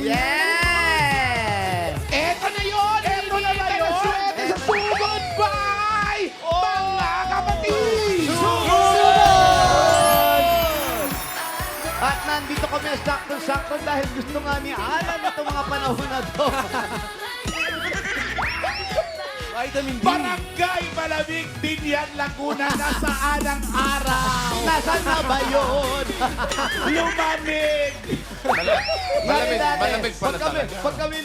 Yes! Eto na yun! Eto na ba yun? Sugod by mga kapatid! At nandito kami sakto-sakto dahil gusto nga ni Alan itong mga panahon na to. Vitamin D. Barangay Malamig Binyan, Laguna, nasaan ang araw? Nasaan na ba yun? Lumamig! Malamig pala talaga. Pag kami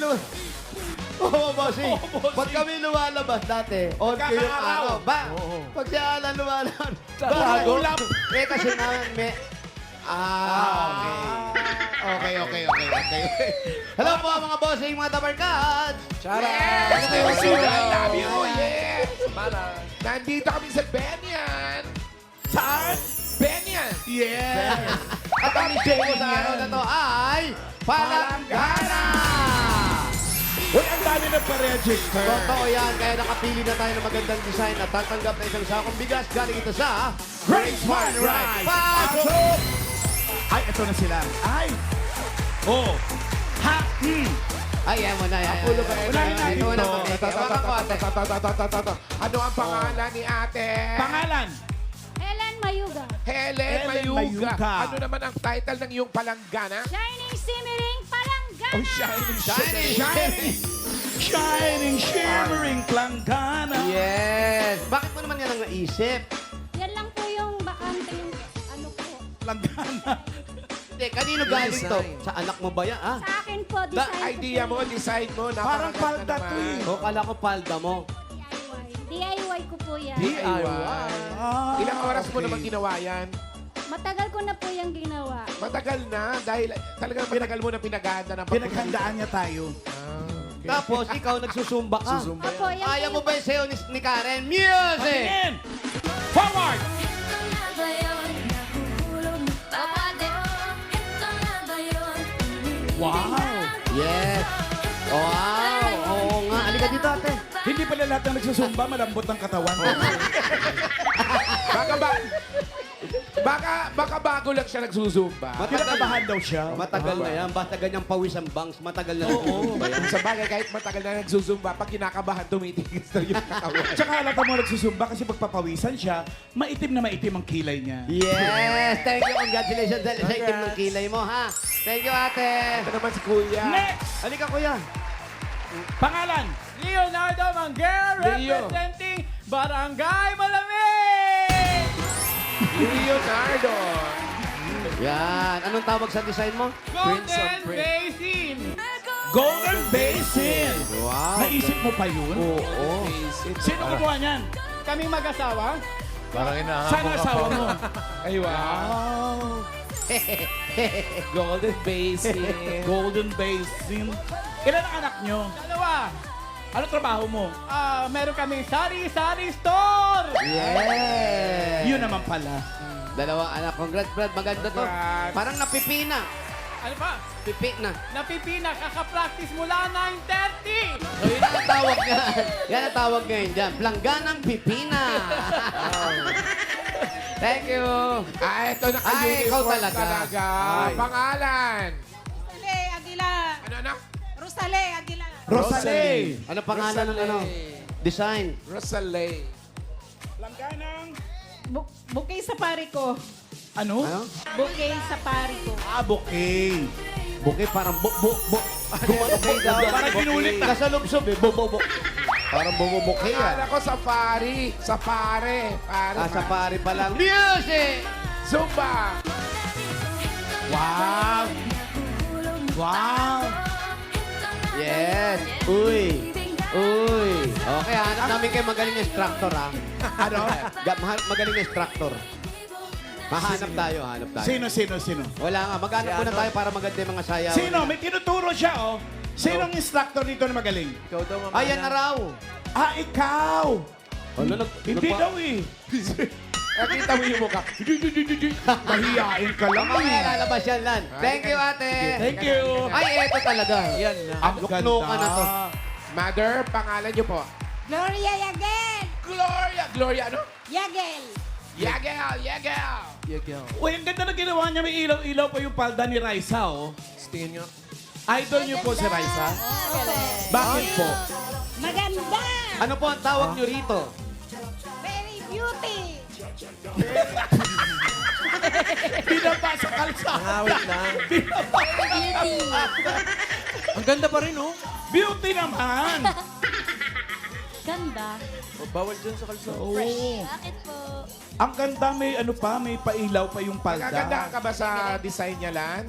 bossing. Pag kami lumalabas dati, on ko yung araw. Ba? Pag si Alan lumalabas, bago. Ulap. Kasi naman may... Okay. Hello po mga bossing, mga tabarkad. Yes! I love you! Yes! Mana. Nandito kami sa Benyan! Saan? Benyan! Yes! At ang issue sa araw na to ay Palanggana! Uy, ang dami nagpa-register. Totoo yan, kaya nakapili na tayo ng magandang design at tatanggap na isang sakong bigas galing ito sa Great Smart Rice! Pasok! Ay, ito na sila. Ay! Oh! Ha! Ay, yan mo na, yan. Unahin natin Ito na ito. kami. Ewan ko, ate. Ano ang pangalan ni ate? Pangalan? Helen Mayuga. Helen Helen Mayuga. Mayuga. Ano naman ang title ng iyong palanggana? Shining Simmering Palanggana. Oh, shining, Shining, shimmering, planggana. Yes! Bakit mo naman yan ang naisip? Yan lang po yung bakante yung ano po. Planggana. Hindi, kanino galing to? Sa anak mo ba yan, ha? Sa akin po, The design ko idea po mo, yan. design mo, Parang napakaganda palda to naman. eh. O, kala ko palda mo. DIY ko po yan. Ah, Ilang oras mo okay. naman ginawa yan? Matagal ko na po yung ginawa. Matagal na, dahil talagang matagal mo na pinaganda ng Pinaghandaan niya tayo. Tapos, ikaw nagsusumba ka. Opo, yan Kaya mo po ba yung sayo ni Karen? Music! Tingin! Forward! Wow! Yes! Wow! Oo nga. Halika dito, ate. Hindi pala lahat ng nagsusumba, malambot ang katawan. Baka bago lang siya nagsusumba. Kinakabahan daw siya. Matagal na yan. Basta ganyang pawis ang bangs. Matagal na nagsusumba yan. Sa bagay, kahit matagal na nagsusumba, pag kinakabahan, tumitigis na yung katawan. Tsaka halata mo nagsusumba kasi pagpapawisan siya, maitim na maitim ang kilay niya. Yes! Thank you. Congratulations dahil sa itim ng kilay mo, ha? Thank you, ate. Ito naman si Kuya. Next! Halika, kuya. Pangalan? Leonardo Manguer Leo. representing Barangay Malamig! Leonardo. Yan. Anong tawag sa design mo? Golden Basin! Golden Basin! Wow. Naisip mo pa yun? Oo. Sino kumuha niyan? Kaming mag-asawa. Parang Sana asawa mo? Ay, wow. Golden Basin. Golden Basin. Ilan ang anak nyo? Dalawa. Ano trabaho mo? Meron kaming sari-sari store! Yes! Yun naman pala. Dalawang anak. Congrats, Brad. Maganda to. Congrats. Parang napipina. Ano pa? Pipi na. Napipina, kaka-practice mula 9:30! So, yun ang tawag niya. Yan ang tawag ngayon dyan. Plangganang pipina. Thank you. Ito na kayo. Ay, ikaw talaga. Ay. Pangalan. Rosale Aguilar. Ano? Rosale Aguilar. Rosalie. Ano pangalan ng ano? Design. Rosalie. Langganang. Bouquet sa pari ko. Ano? Ano? Bouquet sa pari ko. Bouquet. Buki parang Gumano daw. Parang pinulit na. Kasalubsob eh. Parang bumubuki Akala ah. ko safari. Safari. Pare. Sa pari pa lang. Music! Zumba. Wow. Wow. Yes. Uy. Uy. Okay, hanap namin kayo magaling na instructor ha. Ano? Magaling na instructor. Mahanap tayo, hanap tayo. Sino? Wala nga, maghanap muna tayo para maganda yung mga sayaw. Sino? May tinuturo siya, oh. Sinong instructor dito na magaling? Ikaw daw, mamaya. Ayan na raw. Ikaw! Ano, Hindi daw eh. Nakita mo yung mukha. Mahihain ka lang Mamaya eh. lalabas yan, Lan. Thank you, ate. Thank you. Ay, eto talaga. Yan na. Ang Luklukan na to. Mother, pangalan niyo po. Gloria Yagel. Gloria. Gloria ano? Yagel. Yagel. Yagyaw. Uy, ang ganda na ginawa niya. May ilaw-ilaw pa yung palda ni Raisa, oh. Tingin nyo. Idol niyo po si Raisa? Bakit po? Maganda! Ano po ang tawag nyo rito? Very beauty! Binaba sa kalsada. Awit lang. Ang ganda pa rin, oh. Beauty naman. Ganda. Bawal dyan sa kalsada. Bakit po? Ang ganda, may ano pa, may pailaw pa yung Nagagandaan palda. ka ba sa design niya, Lan?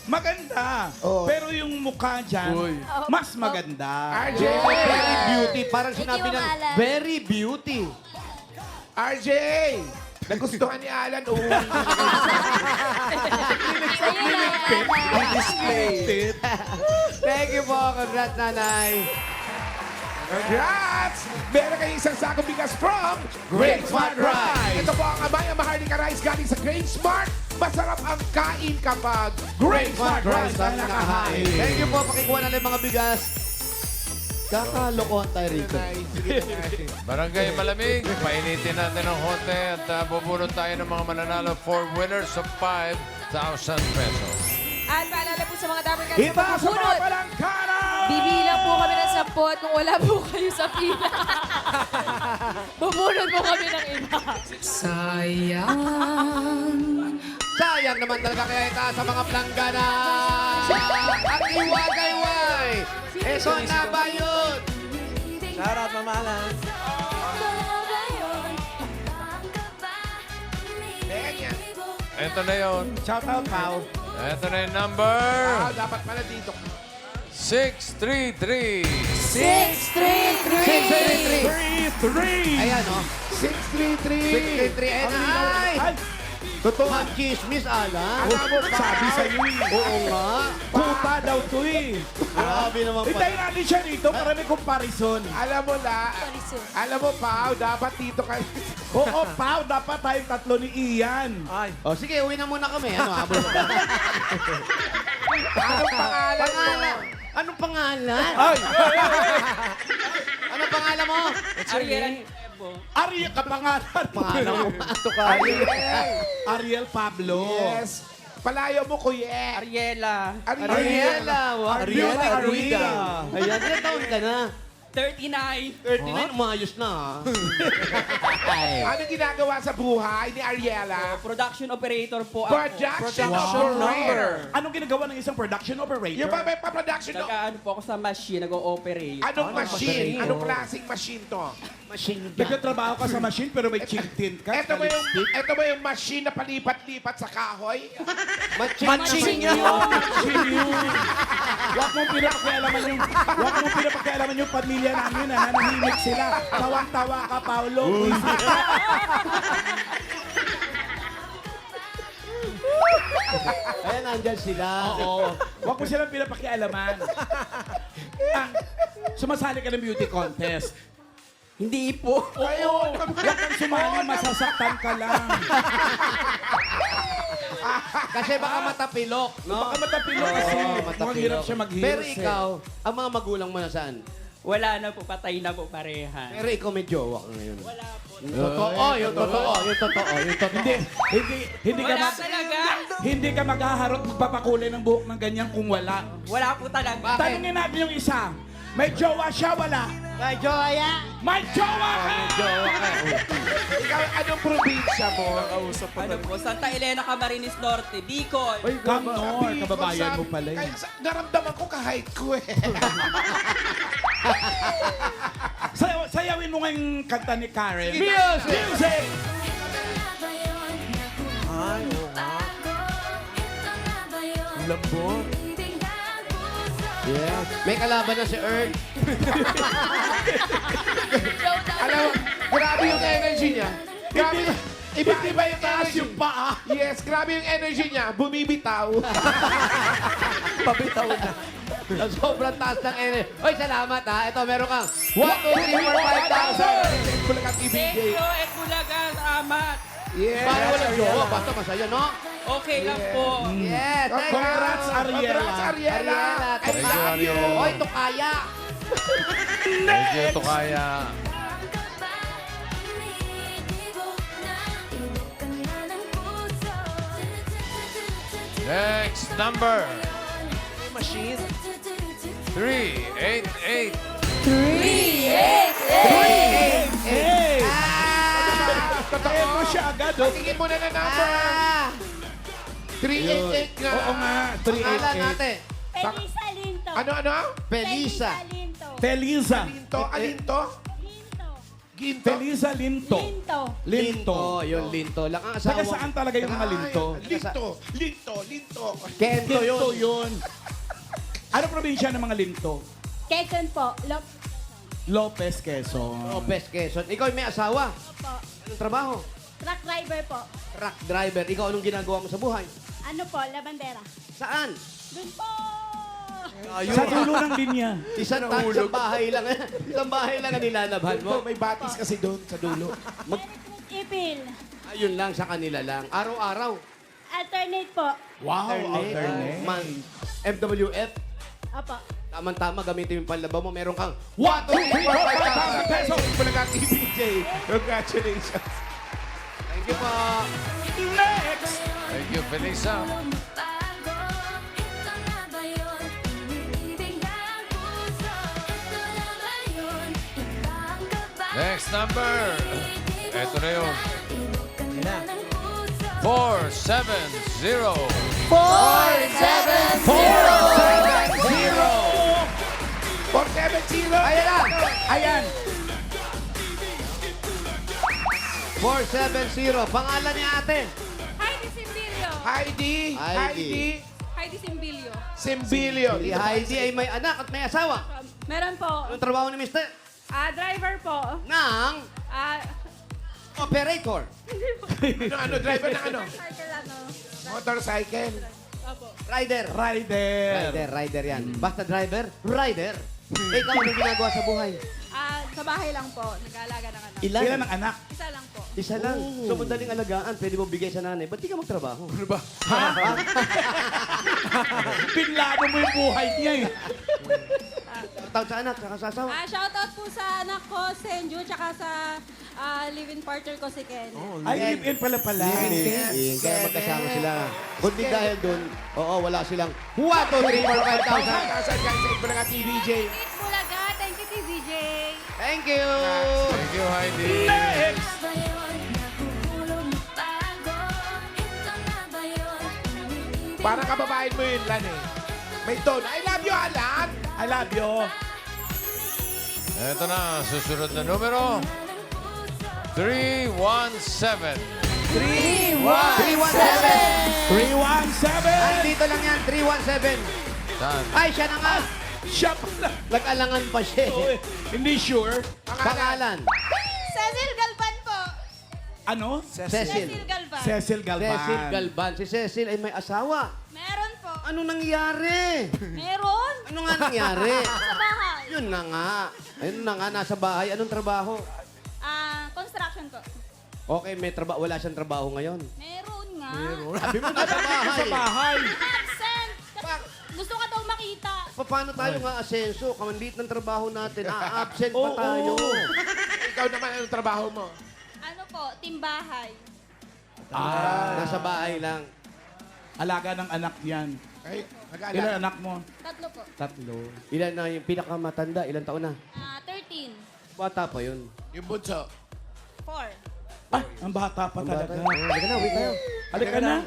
Maganda. Oh. Pero yung mukha dyan, Uy. mas maganda. RJ! Very beauty. Parang sinabi ng Alan. very beauty. RJ! Nagustuhan ni Alan. Thank you po. Congrats, nanay. Congrats! Meron kayong isang sakong bigas from Great Smart Rice. Ito po ang Amaya Maharlika Rice galing sa Great Smart. Masarap ang kain kapag Great Smart Rice ang nakahain. Thank you po. Pakikuha na lang yung mga bigas. Kakalokohan tayo rito. Barangay Malamig, painitin natin ng konti at bubunot tayo ng mga mananalo for winners of 5,000 pesos. At paalala po sa mga dapat kayo sa Iba sa mga pagbubunot. palangkaraw! Bibilang po kami ng 10 kung wala po kayo sa pila. Bubunot po kami ng iba. Sayang naman talaga kaya itaas sa mga planggana. Ang iwagayway. Ito na ba yun? Shoutout, mamahalan. Ganyan. Ito na yun. Shout out, Pao. Ito na yung number. Dapat pala dito. 633. 633. Ayan, oh. 633. 633. Ayan na. Ay! Ay, Totoo. Chismis, Alan. Alam mo ba? sabi sa iyo eh. Oo nga. Kuta daw to eh. Grabe naman Hintayin pala. natin siya dito para may comparison. Alam mo Pao, dapat dito kayo. Oo, Pao, dapat tayong tatlo ni Ian. O sige, uwi na muna kami. Ano, habol pa? Anong pangalan mo? Anong pangalan? Ay! Anong pangalan mo? Ariel kapangalan. Pangalan mo. Ariel. Ariel Pablo. Yes. Palayo mo, Kuya. Ariela. Ariela. Wow. Ariela Arruida. Ayan, ilan taon ka na? 39. 39, umayos na. Anong ginagawa sa buhay ni Ariela? Production operator po ako. Production Wow. operator. Anong ginagawa ng isang production operator? Yung pa may pa-production no? Nag-ano po ako sa machine, nag-ooperate. Anong machine? machine? Anong klaseng machine to? Machine Nagtatrabaho ka sa machine pero may chintin ka. Ito ba yung machine na palipat-lipat sa kahoy? Machine yun. Machine yun. Huwag mong pinapakialaman yung pamilya namin na nanahimik sila. Tawang-tawa ka, Paolo. Ayan, nandyan sila. Oo. Huwag mo silang pinapakialaman. Sumasali ka ng beauty contest. Hindi po. Oo. Huwag kang sumali, masasaktan ka lang. Kasi baka matapilok, no? Baka matapilok kasi. Mukhang hirap siya mag-heels. Pero ikaw, ang mga magulang mo nasaan? Wala na po, patay na po pareha. Pero ikaw may jowa ka ngayon. Wala po. Yung totoo. Hindi ka Wala talaga. hindi ka maghaharot magpapakulay ng buhok ng ganyan kung wala. Wala po talaga. Tanungin natin yung isa. May jowa siya, wala? May jowa ya? May jowa ka! Jowa ka. Ikaw, anong probinsya mo? Ano po, Santa Elena, Camarines Norte, Bicol. Oy, Kamnor, kababayan mo pala yun. Naramdaman ko kahit ko eh. Sayawin mo ngayong kanta ni Karen. Music! Music! Lambot. Yes. May kalaban na si Earth. Alam mo, grabe yung energy niya. Grabe. Iba-iba yung energy. Yung paa. Yes, grabe yung energy niya. Bumibitaw. Pabitaw na. Sobrang taas ng energy. Hoy, salamat ha. Ito, meron kang 1, 2, 3, 4, 5,000. Bulagang Thank ibigay. you, Ekbulaga, amat. Yes. Para walang jowa, basta masaya, no? Okay lang po. Yes, thank you. Congrats, Ariela. Congrats, Ariela. I Thank you, love you. Ariela. Hoy, ito kaya. Medyo ito kaya. Next number. machine. 388. Hey! Totoo mo siya agad. Oh. Tingin mo na na number. 388 nga. Oo nga, Pangalan 388. natin. Felisa Linto. Ano? Felisa. Linto. Felisa. Linto. Alinto? Linto. Ginto. Felisa Linto. Linto. Linto. Yun, Linto. Lang ang asawa. Taga saan talaga yung mga Linto? Linto. Kento yun. Linto yun. Ano probinsya ng mga Linto? Quezon po. Lopez, Quezon. Lopez, Quezon. Ikaw may asawa. Opo. Anong trabaho? Truck driver po. Truck driver. Ikaw anong ginagawa mo sa buhay? Ano po? Labandera. Saan? Doon po. Sa dulo ng linya. Isang bahay lang. Isang bahay lang ang nilalabhan mo. May batis kasi doon sa dulo. Electric Ipil. Ayun lang, sa kanila lang. Araw-araw. Alternate po. Wow, alternate. Man, MWF. Opo. Tama-tama, gamitin yung panlabaw mo. Meron kang 1, 2, 3, 4, 5,000 pesos. Bulagang TVJ. Congratulations. Thank you po. Next! Thank you, Felisa. Next number. Ito na yun. 470. 470. Ayan na. Ayan. 470. Pangalan ni ate. Heidi Simbilio. Heidi. Heidi Simbilio. Simbilio. Si Heidi ay may anak at may asawa. Meron po. Anong trabaho ni Mister? Driver po. Nang operator. Ano, driver ng ano? Cycle ano. Motorcycle. Opo. Rider. Rider. Yan. Basta driver, rider. Ikaw, anong ginagawa sa buhay? Sa bahay lang po. Nag-aalaga ng anak. Ilan? Ilan ang anak? Isa lang po. Isa lang. So, madaling alagaan. Pwede mo bigay sa nanay. Ba't di ka magtrabaho? Ano ba? Pinlado mo yung buhay niya eh. Tawag sa anak, saka sa asawa. Shoutout po sa anak ko, Senju, tsaka sa live-in partner ko, si Ken. Ay, live-in pala. Kaya magkasama sila. Kundi dahil dun, wala silang 1, 2, 3, 4, 5,000. 5,000 guys sa Bulagang TVJ. Bulaga. Thank you, TVJ. Thank you! Thank you, Heidi. Next! Parang kababain mo yun, Lan eh. May tone. I love you, Alan. I love you. Ito na, susunod na numero. 317. 317! 317! Andito lang yan, 317. Saan? Ay, siya na nga. Siya pala. Nag-alangan pa siya. Oo, eh. Hindi sure. Pangalan. Cecil Galvan po. Ano? Cecil. Galvan. Cecil Galvan. Cecil Galvan. Si Cecil ay may asawa. Meron po. Ano nangyari? Meron? Ano nga nangyari? Sa bahay. Yun na nga. Ayun na nga, nasa bahay. Anong trabaho? Construction po. Okay, may trabaho. Wala siyang trabaho ngayon. Meron nga. Sabi mo, nasa bahay. Sa bahay. Absent. Gusto ka daw makita. Paano tayo nga asenso? Kamandit ng trabaho natin. Absent pa Oo. tayo. Ikaw naman, anong trabaho mo? Ano po, timbahay. Nasa bahay lang. Alaga ng anak yan. Ay, Ilan nag-aala. anak mo? 3 po. 3. Ilan na yung pinakamatanda? Ilan taon na? 13. Bata pa yun. Yung bunso. 4. Ay, ang bata pa talaga. Halika na, wait tayo. Halika na.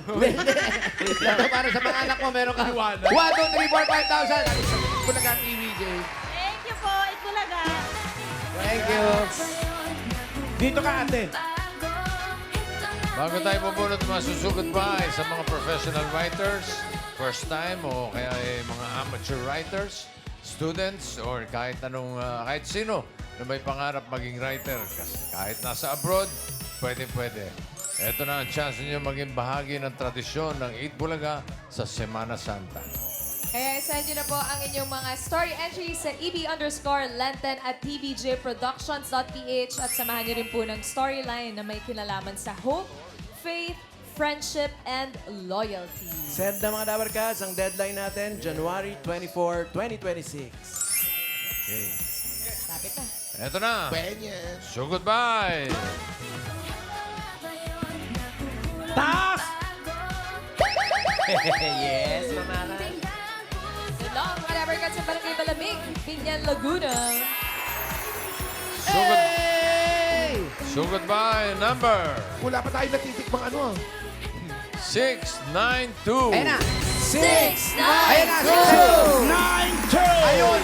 Ito para sa mga anak mo, meron ka. 1, 2, 3, 4, 5,000. Bulagang TVJ. Thank you po, Itbulaga. Thank you. Dito ka, ate. Bago tayo pabunot mga susugod pa ay sa mga professional writers, first time o kaya ay mga amateur writers, students, or kahit anong, kahit sino na may pangarap maging writer. Kahit nasa abroad, pwede. Ito na ang chance ninyo maging bahagi ng tradisyon ng Eat Bulaga sa Semana Santa. Kaya send nyo na po ang inyong mga story entries sa eb_lenten at tvjproductions.ph at samahan nyo rin po ng storyline na may kinalaman sa hope, faith, friendship, and loyalty. Send na mga Dabarkads, ang deadline natin, January 24, 2026. Okay. Lapit na. Ito na. Penyes. So goodbye. Taas! Yes, mamala. Supermarket sa Barangay Balamig, Binyan, Laguna. Sugod by number Wala pa tayo natitikmang ano. 692. Ayan na. 6, 9, Ayan na. 9-2! Ayun.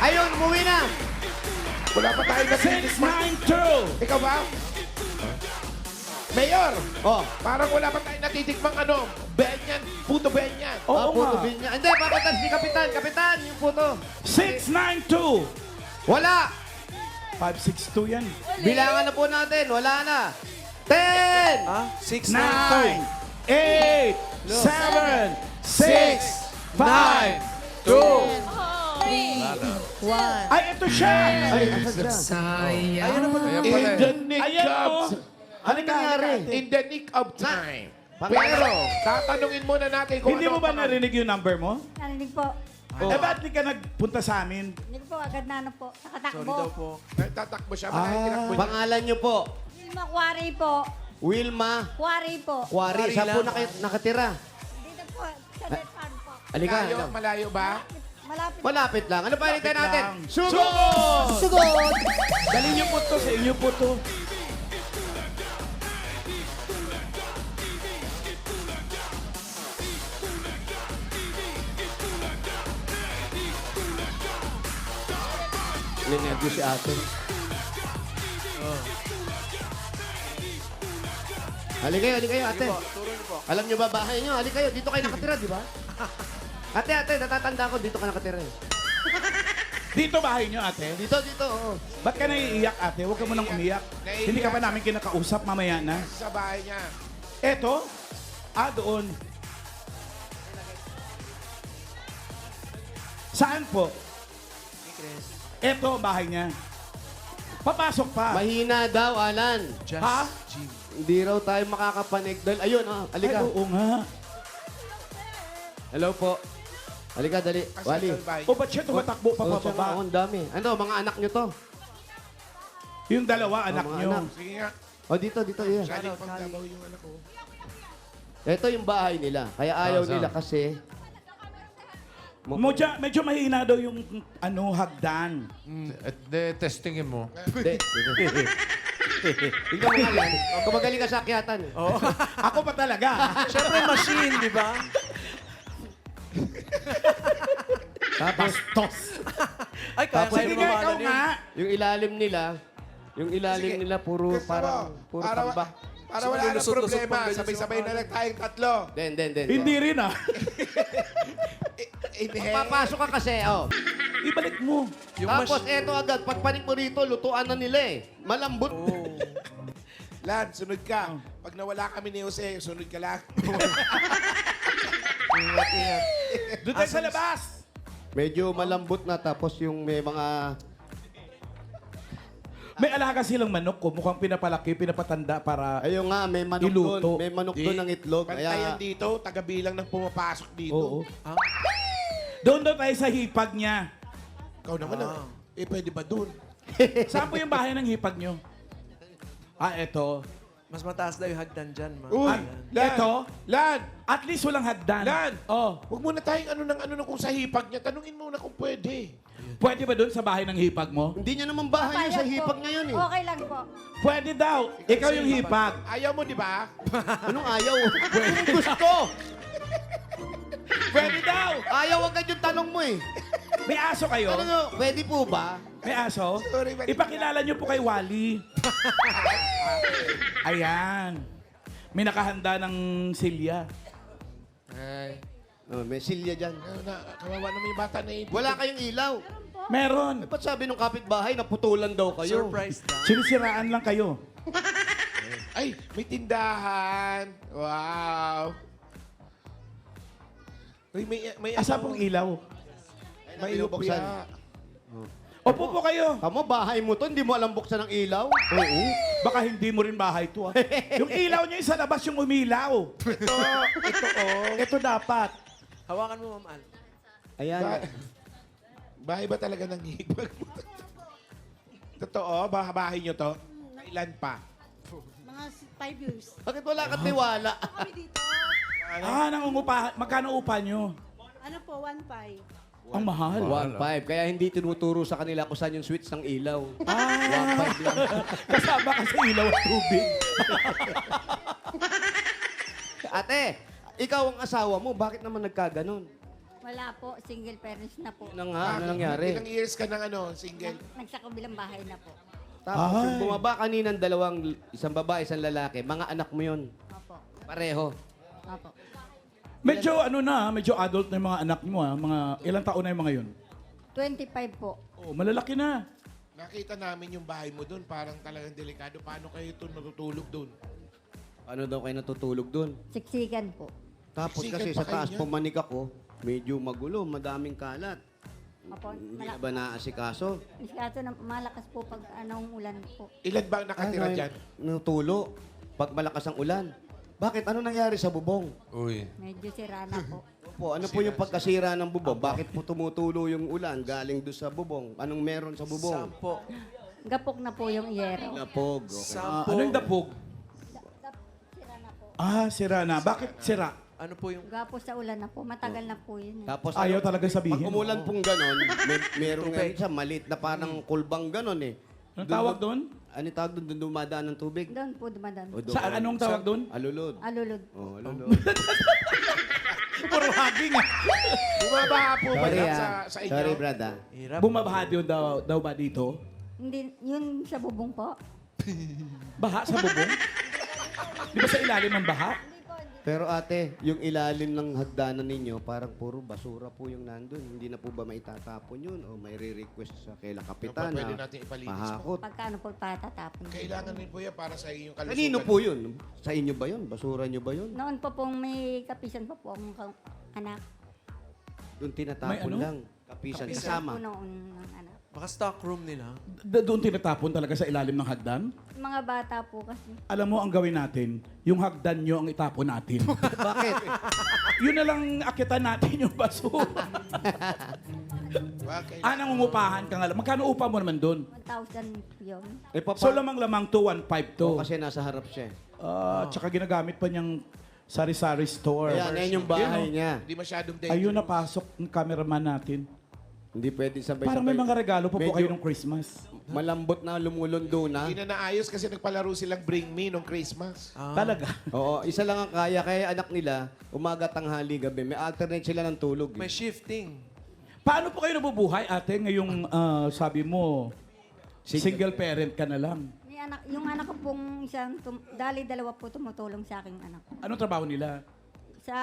Ayun, umuwi na. Wala pa tayo natitikmang. 6-9-2! Ikaw ba? Mayor, Oh. parang wala pa tayo natitikmang ano. Benyan, puto Benyan. Oo puto nga. binya. Hindi, papatal si Kapitan. Kapitan, yung puto. 6-9-2! Wala. 5-6-2 yan. Bilangan na po natin. Wala na. 10. 6, 9, 8, 7, 6, 5, 2. 3, Ay, ito siya! Ay, asa siya? Ayan pala. In the nick Ayan of... o! Ano nangyari? In the nick of time. Pero, Pero, tatanungin muna natin kung Hindi ano mo ba ang pangalan. narinig yung number mo? Narinig po. Eh, ba't di ka nagpunta sa amin? Hindi ko po, agad na po. Nakatakbo. Sorry daw po. Tatakbo siya. Baka tinakbo niya. pangalan niyo po. Wilma Quarry po. Wilma Quarry po. Quarry. Saan po nakatira? Dito po, sa Red Farm po. Alika. Malayo, malayo ba? Malapit. Malapit lang. Ano pa rin natin? lang. Sugod! Sugod! Dali niyo po to, sa inyo po to. Ninegyo si ate. Halika kayo, ate. Alam niyo ba bahay niyo? Halika kayo, dito kayo nakatira, di ba? Ate, natatanda ko, dito ka nakatira eh. Dito bahay niyo, ate. Dito, oo. Ba't ka naiiyak, ate? Huwag ka munang umiyak. Naiiyak. Hindi ka pa namin kinakausap mamaya na. Sa bahay niya. Eto? Doon. Saan po? Eto, bahay niya. Papasok pa. Mahina daw, Alan. Ha? Hindi raw tayo makakapanig dahil, ayun, halika. Ay, oo nga. Hello po. Halika, dali. Wali. O, ba't siya tumatakbo pa Oh, tsaka pababa? ako, ang dami. Ano, mga anak niyo to? Yung dalawa, anak mga niyo. anak. Sige nga. O, dito, yeah. Galing pang Davao yung anak ko. Ito yung bahay nila. Kaya ayaw saan? nila kasi... Medyo mahina daw yung hagdan. Testingin mo. Hindi. Ikaw nga yan. Kung magaling ka sa akyatan. Ako pa talaga. Siyempre machine, di ba? Tapos, Ay, kaya Tapos, kayo Sige nga, ikaw mamalan nga. yung ilalim nila, puro tambak. Para wala nang Lulusot-lusot problema. pang ganyan Sabay-sabay sa na lang tayong tatlo. Den. Hindi rin ah. Papasok ka kasi, Ibalik mo. Tapos, eto agad, pagpanik mo rito, lutuan na nila eh. Malambot. Lan, sunod ka. Pag nawala kami ni Jose, sunod ka lang. Doon tayo sa labas. Medyo malambot na, tapos yung may mga... May alaga silang manok ko. Mukhang pinapalaki, pinapatanda para... Ayun nga, may manok Iluto. doon. May manok doon ng itlog. Pantayan dito, taga-bilang ng pumapasok dito. Oo. Doon daw tayo sa hipag niya. Ikaw naman pwede ba dun? Saan po yung bahay ng hipag niyo? Eto. Mas mataas daw yung hagdan dyan, ma. Uy, Lan! Eto? Lan! At least walang hagdan. Lan! Oh. Huwag muna tayong ano kung sa hipag niya. Tanungin muna kung pwede. Pwede ba doon sa bahay ng hipag mo? Hindi niya naman bahay yun sa hipag ngayon eh. Okay lang po. Pwede daw. Ikaw yung hipag. Ayaw mo, di ba? Anong ayaw? Anong gusto? Pwede daw. Ayaw agad yung tanong mo eh. May aso kayo? Ano nyo, pwede po ba? May aso? Sorry, pwede Ipakilala niyo po kay Wally. Ayan. May nakahanda ng silya. May silya dyan. Kawawa naman yung bata na ito. Wala kayong ilaw. Meron. Ba't sabi nung kapitbahay, naputulan daw kayo? Surprise na. Sinisiraan lang kayo. Ay, may tindahan. Wow. Uy, may Asa pong ilaw? May Binubuksan. ilupya. Opo po kayo. Tamo, bahay mo to, hindi mo alam buksan ng ilaw? Oo. Baka hindi mo rin bahay to. Yung ilaw niya sa labas yung umilaw. Ito, Ito dapat. Hawakan mo, Ma'am Al. Ayan. Bahay ba talaga ng hibag mo? Totoo? Bahay nyo to? Kailan pa? Mga 5 years. Bakit wala kang tiwala? Kami dito. Nangungupahan. Magkano upa nyo? Ano po, 1.5. Ang mahal. 1.5. Kaya hindi tinuturo sa kanila kung saan yung switch ng ilaw. 1.5 lang. Kasama kasi ilaw at tubig. Ate, ikaw ang asawa mo, bakit naman nagkaganon? Wala po, single parents na po. Ano nga, ano nangyari? Ilang years ka ng single? Nagsakabilang bahay na po. Tapos Ay. yung bumaba kaninang isang babae, isang lalaki, mga anak mo yun. Opo. Pareho. Opo. Medyo medyo adult na yung mga anak mo mga ilang taon na yung mga yun? 25 po. Oh, malalaki na. Nakita namin yung bahay mo doon, parang talagang delikado. Paano kayo ito natutulog doon? Ano daw kayo natutulog dun? Siksikan po. Tapos Sikat kasi pa sa kayo taas, niyan? pumanik ako, medyo magulo, madaming kalat. Opo. Hindi na ba naasikaso? Kaso na malakas po pag anong ulan po. Ilan ba ang nakatira Ano, dyan? Nutulo. Pag malakas ang ulan. Bakit? Ano nangyari sa bubong? Uy. Medyo sira na po. Po, ano po yung pagkasira ng bubong? Bakit po tumutulo yung ulan galing doon sa bubong? Anong meron sa bubong? Sampo. Gapok na po yung yero. Lapog. Okay. Ano yung dapog? Sira na po. Sira na. Bakit sira? Ano po yung... Gapo sa ulan na po. Matagal na po yun. Tapos Ayaw ano, talaga sabihin. pag umulan pong ganon, meron nga siya, maliit na parang kulbang ganon eh. Anong tawag doon? Ano yung tawag doon? Doon dumadaan ng tubig? Doon po dumadaan. O, doon. Saan? Anong tawag doon? Alulod. Alulod. Oh, alulod. Puro haging ah. Bumabaha po ba Sorry yan ah. sa inyo? Sorry, brada. Hirap. Bumabaha yun daw ba dito? Hindi, yun sa bubong po. Baha sa bubong? Di ba sa ilalim ng baha? Pero ate, yung ilalim ng hagdanan ninyo, parang puro basura po yung nandun. Hindi na po ba maitatapon yun? O may re-request sa kailang kapitan Pwede na natin ipalinis po. mahakot? Pagkano po patatapon. Kailangan din po yan para sa inyong kalusugan. Kanino po yun? Sa inyo ba yun? Basura nyo ba yun? Noon po pong may kapisan pa po ang anak. Doon tinatapon May ano? lang. Kapisan. Kapisan Kasama. po noon ng anak. Baka stock room nila. Doon tinatapon talaga sa ilalim ng hagdan? Mga bata po kasi. Alam mo, ang gawin natin, yung hagdan nyo ang itapon natin. Bakit? Yun na lang akitan natin yung basura. Bakit? Nangungupahan ka nga lang. Magkano upa mo naman doon? 1,000 yun. Eh, So lamang-lamang to, 1.5 to. kasi nasa harap siya. Tsaka ginagamit pa niyang sari-sari store. Ayan, yan yung bahay niya. Hindi masyadong dangerous. Ayun, napasok ng cameraman natin. Hindi pwede sabay-sabay. Parang may mga regalo pa po Medyo kayo ng Christmas. malambot na lumulundo na. Hindi na naayos kasi nagpalaro silang Bring Me nung Christmas. Talaga. Oo, isa lang ang kaya. Kaya anak nila, umaga, tanghali, gabi. May alternate sila ng tulog. May shifting. Paano po kayo nabubuhay, ate, ngayong sabi mo, single parent ka na lang? Yung anak ko pong isang, dalawa po tumutulong sa aking anak. Anong trabaho nila? Sa,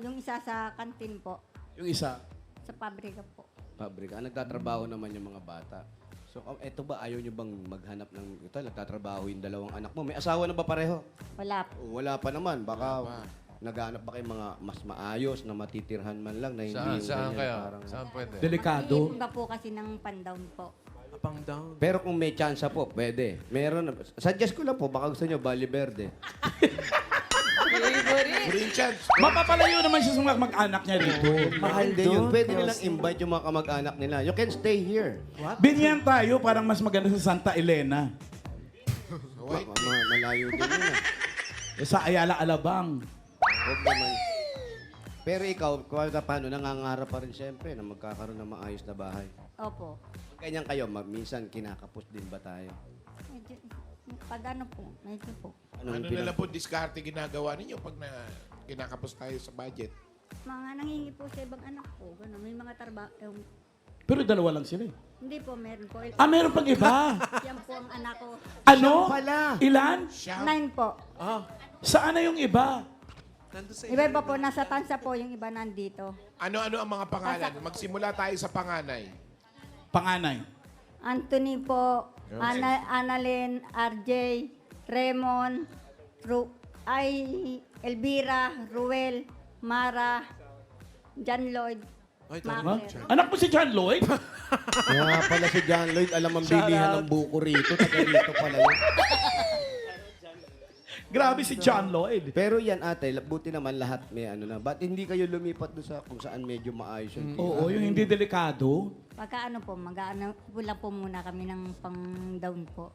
yung isa sa kantin po. Yung isa. Sa pabrika po. Pabrika. Nagtatrabaho naman yung mga bata. So, eto ba, ayaw nyo bang maghanap ng ito? Nagtatrabaho yung dalawang anak mo. May asawa na ba pareho? Wala po. Wala pa naman. Baka naghanap pa kayo mga mas maayos na matitirhan man lang na hindi Saan? yung Saan ganyan, kaya? parang- Saan pwede? Delikado. Iiba po kasi ng pandown po. Apang down. Pero kung may chance po, pwede. Meron. Suggest ko lang po, baka gusto nyo, Bali Verde. Green chance. Mapapalayo naman siya sa mga mag-anak niya rito. Mahal din yun. Pwede nilang invite yung mga kamag-anak nila. You can stay here. Binyan tayo, parang mas maganda sa Santa Elena. Malayo din yun. Sa Ayala, Alabang. Huwag naman. Pero ikaw, paano, nangangarap pa rin siyempre na magkakaroon ng maayos na bahay. Opo. Ganyan kayo, minsan kinakapos din ba tayo? Medyo, pag po, medyo po. Ano na lang po diskarte ginagawa ninyo pag kinakapos tayo sa budget? Mga nangingi po sa ibang anak po. Ganun. May mga trabaho. Pero dalawa lang sila eh. Hindi po, meron po. Meron pang iba. Yan po ang anak ko. Ano? pala. Ilan? 9 po. Saan na yung iba? Nandun sa Iba-iba po, nasa tansa po yung iba nandito. Ano-ano ang mga pangalan? Magsimula tayo sa panganay. Panganay. Anthony po, Annalyn, RJ, Raymond, Elvira, Ruel, Mara, John Lloyd, Ay, Macler. Anak mo si John Lloyd? Kaya pala si John Lloyd, alam ang bilihan ng buko rito. Taga rito pala yun. Grabe si John Lloyd. Pero yan ate, buti naman lahat may ano na. Ba't hindi kayo lumipat doon sa kung saan medyo maayos yung Oo, yung hindi delikado. Pagka po, wala po muna kami ng pang-down po.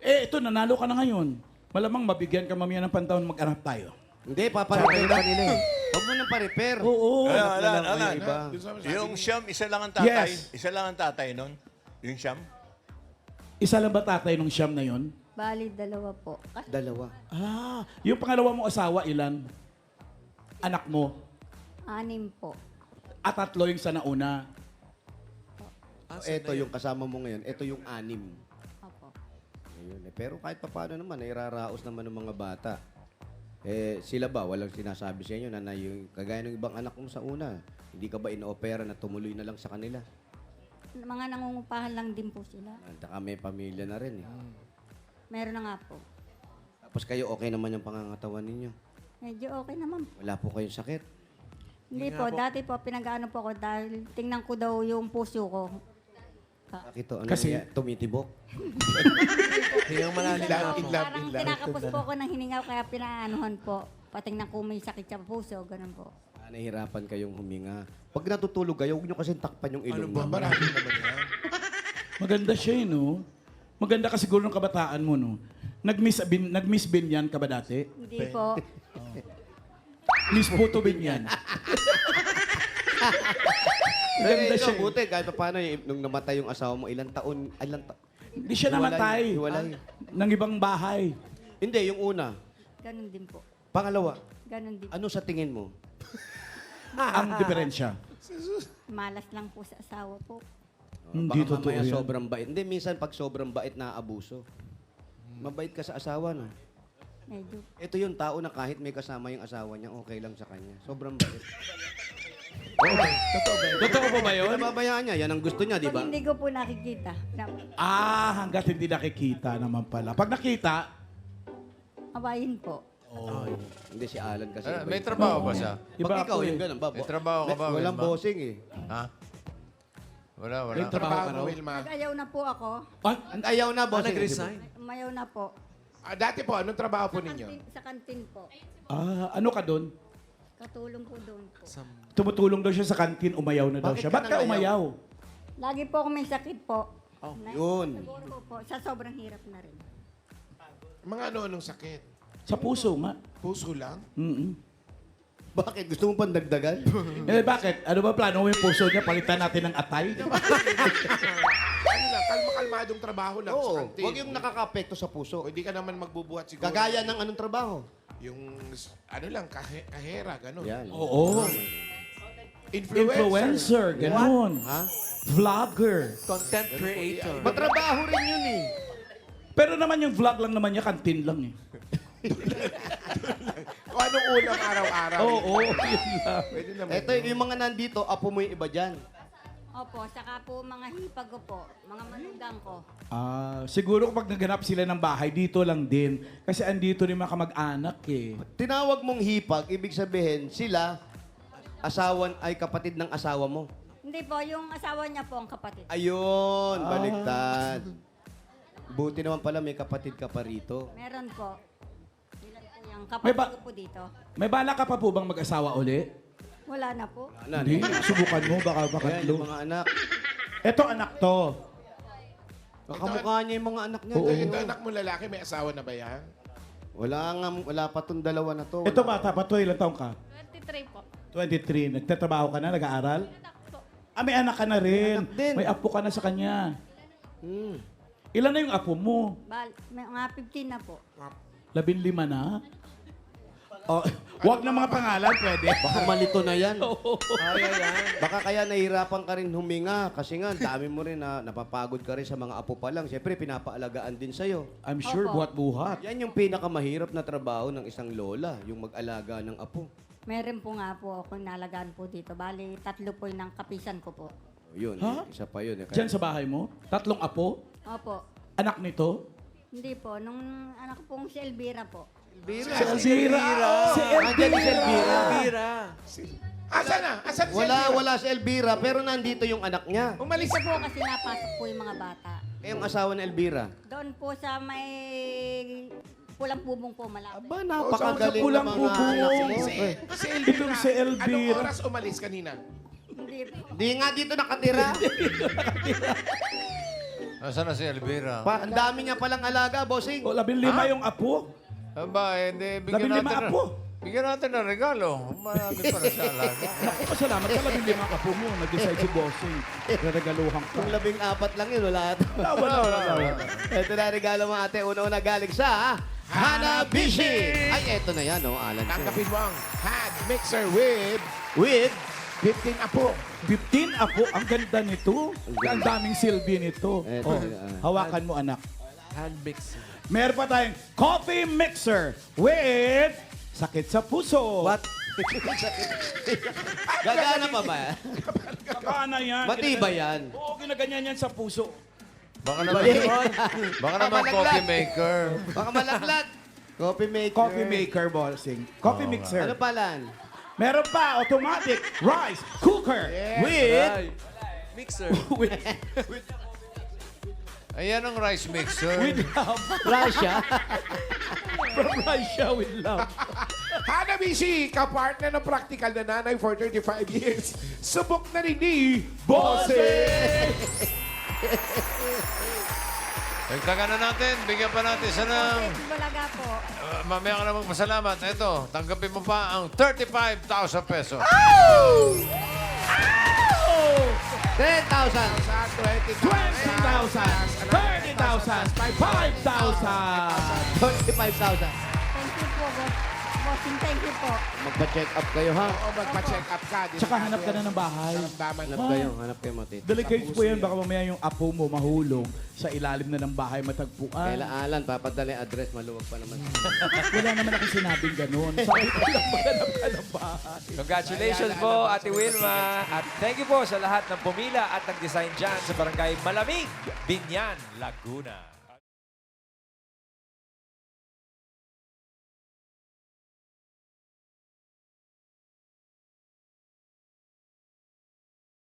Ito, nanalo ka na ngayon. Malamang mabigyan ka mamaya ng pantaon mag-anak tayo. Hindi, paparepair pa nila eh. Huwag mo nang pa-repair. Oo. Alan, iba. yung Siyam, isa lang ang tatay. Yes. Isa lang ang tatay nun. Yung Siyam. Isa lang ba tatay nung siyam na yon? Bali, dalawa po. Dalawa. Ah, yung pangalawa mong asawa, ilan? Anak mo? 6 po. At 3 yung sa nauna. Ito yung kasama mo ngayon. Ito yung 6. Opo. Ayun, eh. Pero kahit pa paano naman, iraraos naman ng mga bata. Eh, sila ba? Walang sinasabi sa inyo na yung kagaya ng ibang anak mo sa una. Hindi ka ba inoopera na tumuloy na lang sa kanila? Mga nangungupahan lang din po sila. At saka may pamilya na rin eh. Meron na nga po. Tapos kayo okay naman yung pangangatawan ninyo. Medyo okay naman. Wala po kayong sakit. Hindi po, dati po pinag-ano po ako dahil tingnan ko daw yung puso ko. Bakit to? Ano Kasi- tumitibok? Hingang malalim na ako. Parang kinakapos po ako ng hiningaw kaya pinaanuhan po. Patingnan ko may sakit sa puso, ganun po. Nahihirapan kayong huminga. Pag natutulog kayo, huwag nyo kasi takpan yung ilong. Ano Marami naman yan. Maganda siya eh, no? Maganda ka siguro ng kabataan mo, no? Nag-miss Binyan ka ba dati? Hindi po. Miss Puto Binyan. Maganda siya. Buti, kahit pa paano, nung namatay yung asawa mo, ilang taon, Hindi siya namatay. Hiwalay. Ng ibang bahay. Hindi, yung una. Ganun din po. Pangalawa, Ganun din. ano sa tingin mo? Ang diferensya. Malas lang po sa asawa po. Hindi Baka totoo mamaya yan. sobrang bait. Hindi, minsan pag sobrang bait na abuso. Mabait ka sa asawa, no? Medyo. Ito yung tao na kahit may kasama yung asawa niya, okay lang sa kanya. Sobrang bait. Totoo ba yun? Nababayaan niya, yan ang gusto niya, di Pag ba? hindi ko po nakikita, Hanggat hindi nakikita naman pala. Pag nakita, awayin po. Hindi si Alan kasi. May trabaho ba siya? iba Pag ikaw, ako yung eh. ganun ba? May trabaho ka ba, Walang Wilma? bossing eh. Ha? Wala. May trabaho ka raw? Wilma. Nag-ayaw na po ako. Ah, Ayaw na, bossing. Nag-resign. Umayaw na po. Dati po, anong trabaho po ninyo? Sa kantin po. ano ka doon? Katulong po doon po. Tumutulong daw siya sa kantin, umayaw na daw Bakit siya. ka Ba't ka nangayaw? umayaw? Lagi po ako may sakit po. Yun. Siguro po, sa sobrang hirap na rin. Mga anong sakit? Sa puso nga. Puso lang? Mm-mm. Bakit? Gusto mo pang dagdagan? Bakit? Ano ba plano mo yung puso niya? Palitan natin ng atay? Ano lang, kalma-kalmadong trabaho lang sa Oo. kantin. Huwag yung nakaka-apekto sa puso. O hindi ka naman magbubuhat siguro. Kagaya ng anong trabaho? Yung, ano lang, kahera, gano'n. Yan. Oo. Influencer, ganun. Ha? Vlogger. Content creator. Matrabaho rin yun eh. Pero naman yung vlog lang naman niya, kantin lang eh. O anong ulam araw-araw? Oo, yun lang. Pwede naman. Ito, yung mga nandito, apo mo yung iba dyan. Opo, saka po mga hipag ko po, mga manugang ko. Siguro kapag naganap sila ng bahay, dito lang din. Kasi andito rin mga kamag-anak eh. Tinawag mong hipag, ibig sabihin, sila, asawan ay kapatid ng asawa mo. Hindi po, yung asawa niya po ang kapatid. Ayun, baliktad. Buti naman pala may kapatid ka pa rito. Meron po. Ilan po yung May kapatid ba- ko po dito. May bala ka pa po bang mag-asawa uli? Wala na po. Ano, Hindi, subukan mo, baka Ayan, makatlo. yung mga anak. Ito anak to. Kakamukha niya yung mga anak niya. Oo. Ito anak mo lalaki, may asawa na ba yan? Wala pa tong dalawa na to. Ito bata pa to, ilang taong ka? 23 po. 23. Nagtatrabaho ka na, nag-aaral? May anak ka na rin. Anak din. May apo ka na sa kanya. Hmm. Ilan na yung apo mo? May mga 15 na po. 15 na? Oh, wag na mga pangalan, pwede. Baka malito na yan. Baka kaya nahihirapan ka rin huminga kasi nga dami mo rin na napapagod ka rin sa mga apo pa lang. Siyempre, pinapaalagaan din sa'yo. I'm sure Opo. buhat-buhat. Yan yung pinakamahirap na trabaho ng isang lola, yung mag-alaga ng apo. Meron po nga po ako nalagaan po dito. Bali, 3 po yung kapisan ko po. Yun, Ha? isa pa yun. Diyan sa bahay mo? 3 apo? Opo. Anak nito? Hindi po. Nung anak ko pong si Elvira po. Si Elvira! Si Nandiyan si Elvira. Bira. Asan na? Asan si Elvira? Wala si Elvira, pero nandito yung anak niya. Umalis Isa po kasi napasok po yung mga bata. Eh, yung asawa ni Elvira. Doon po sa may pulang bubong po malapit. Aba, napakagaling pulang ng mga bubong. anak mo. Si Elvira. Itong si Elvira. Anong oras umalis kanina? Hindi po. Di nga dito nakatira. Nasaan na si Elvira? Ang dami niya palang alaga, bossing. O, 15 yung apo. Aba, hindi. 15 Bigyan natin. apo. Bigyan natin ng regalo. Marami pa na sa alaga. Ako, pasalamat ka, 15 ka po mo. Nag-decide si Bossing. Regaluhan ka. Kung 14 lang yun, wala. Wala. Ito na regalo mo ate. Una-una galing sa Hanabishi. Ay, eto na yan, oh, Alan. Tanggapin mo ang hand mixer with With 15 apo. 15 ako. Ang ganda nito. Ang daming silbi nito. Eto, Hawakan mo, anak. Hand mix. Meron pa tayong coffee mixer with sakit sa puso. What? gagana pa ba? Kakana yan. Matibay yan. Oo, ginaganyan yan sa puso. Baka naman, baka naman coffee maker. Baka malaglag. Coffee maker. Coffee maker, Bossing. Coffee mixer. Ano palan? Meron pa, automatic rice cooker with... Mixer. Ayan ang rice mixer. with love. Russia. From Russia with love. Hanabishi, kapartner ng practical na nanay for 35 years. Subok na rin ni Bossing! Dagdagan na natin. Bigyan pa natin siya ng... Bulaga po. Mamaya ka na magpasalamat. Ito, tanggapin mo pa ang 35,000 pesos. 10,000. 20,000, 30,000, 5,000. 25,000. Thank you po, Bossing. Thank you po. Magpa-check up kayo, ha? Oo, magpa-check up ka. Di Tsaka ba? hanap ka na ng bahay. Naramdaman Hanap mo. kayo, matito. Delicate po yan. Baka mamaya yung apo mo mahulog sa ilalim na ng bahay matagpuan. Kaila Alan, papadala yung address, maluwag pa naman. Wala naman ako sinabing ganun. Sabi ko lang maghanap ka ng bahay. Congratulations po, Ate Wilma. At thank you po sa lahat ng pumila at nag-design dyan sa Barangay Malamig, Binyan, Laguna.